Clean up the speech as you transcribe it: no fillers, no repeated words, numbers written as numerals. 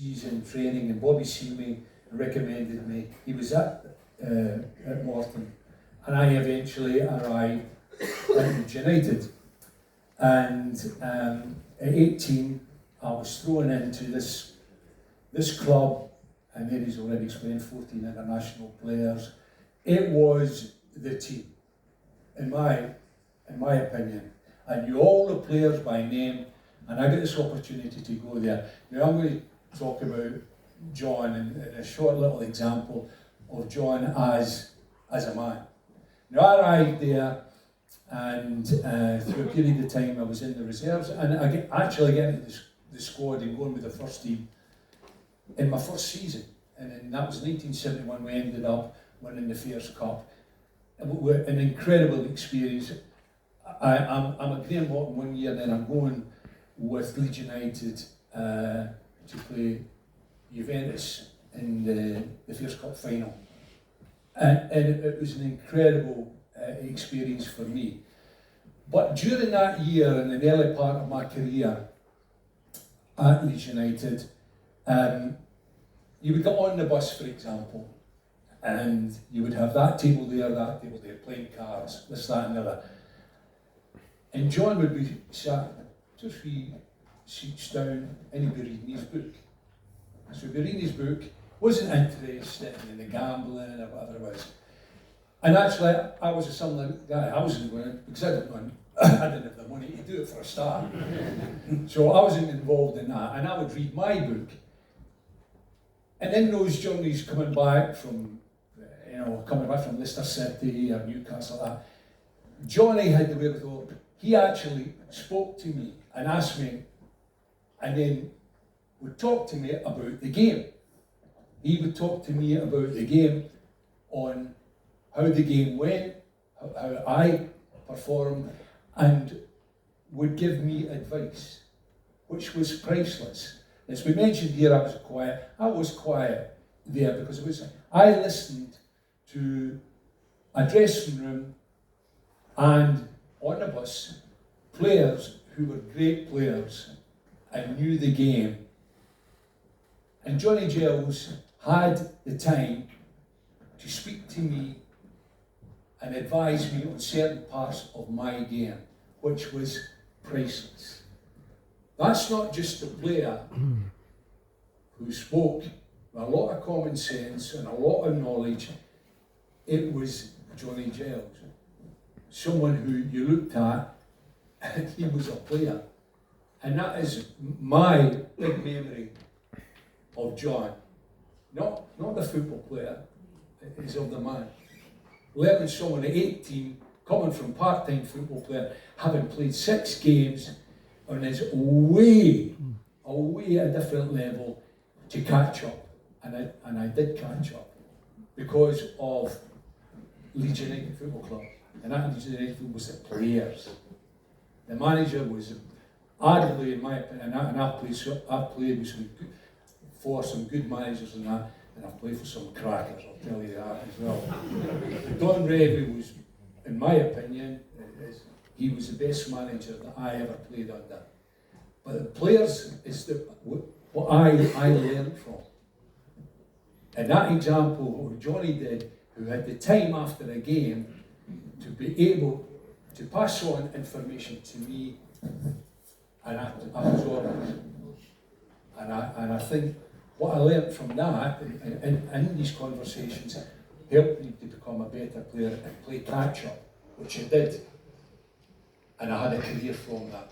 in training, and Bobby Seeley recommended me. He was at Morton, and I eventually arrived at Leeds United. And at 18, I was thrown into this club, and Mary's already explained, 14 international players. It was the team, in my opinion. I knew all the players by name, and I got this opportunity to go there. Now I'm going to talk about John and a short little example of John as a man. Now I arrived there, and through a period of time I was in the reserves, and I actually get into the squad and going with the first team in my first season, and that was 1971. We ended up winning the Fairs Cup. An incredible experience. I'm at Graham Morton 1 year, then I'm going with Leeds United to play Juventus in the Fairs Cup final. And it was an incredible experience for me. But during that year, and in the early part of my career at Leeds United, you would get on the bus, for example, and you would have that table there, playing cards, this, that and the other. And John would be sat 2 or 3 seats down, and he'd be reading his book. So he'd be reading his book, wasn't interested in the gambling or whatever it was. And actually, I was a similar guy. I wasn't going, because I didn't have the money to do it for a start. So I wasn't involved in that, and I would read my book. And in those journeys coming back from Leicester City or Newcastle, that, Johnny had the wherewithal. He actually spoke to me and asked me, and then would talk to me about the game. He would talk to me about the game, on how the game went, how I performed, and would give me advice, which was priceless. As we mentioned here, I was quiet there because I listened to a dressing room and on the bus, players who were great players and knew the game. And Johnny Giles had the time to speak to me and advise me on certain parts of my game, which was priceless. That's not just a player who spoke with a lot of common sense and a lot of knowledge. It was Johnny Giles, someone who you looked at and he was a player. And that is my big memory of John. Not the football player, it is of the man. Learning someone at 18, coming from part-time football player, having played 6 games, on his way at a different level to catch up. And I did catch up because of Leeds United Football Club. And that Leeds United was the players. The manager was arguably, in my opinion, and I've played with some good managers and that, and I've played for some crackers, I'll tell you that as well. Don Revie was, in my opinion, he was the best manager that I ever played under. But the players is what I learned from. And that example, what Johnny did, who had the time after a game to be able to pass on information to me, and I absorbed it. And I think what I learned from that, in these conversations, helped me to become a better player and play catch-up, which I did. And I had a career from that.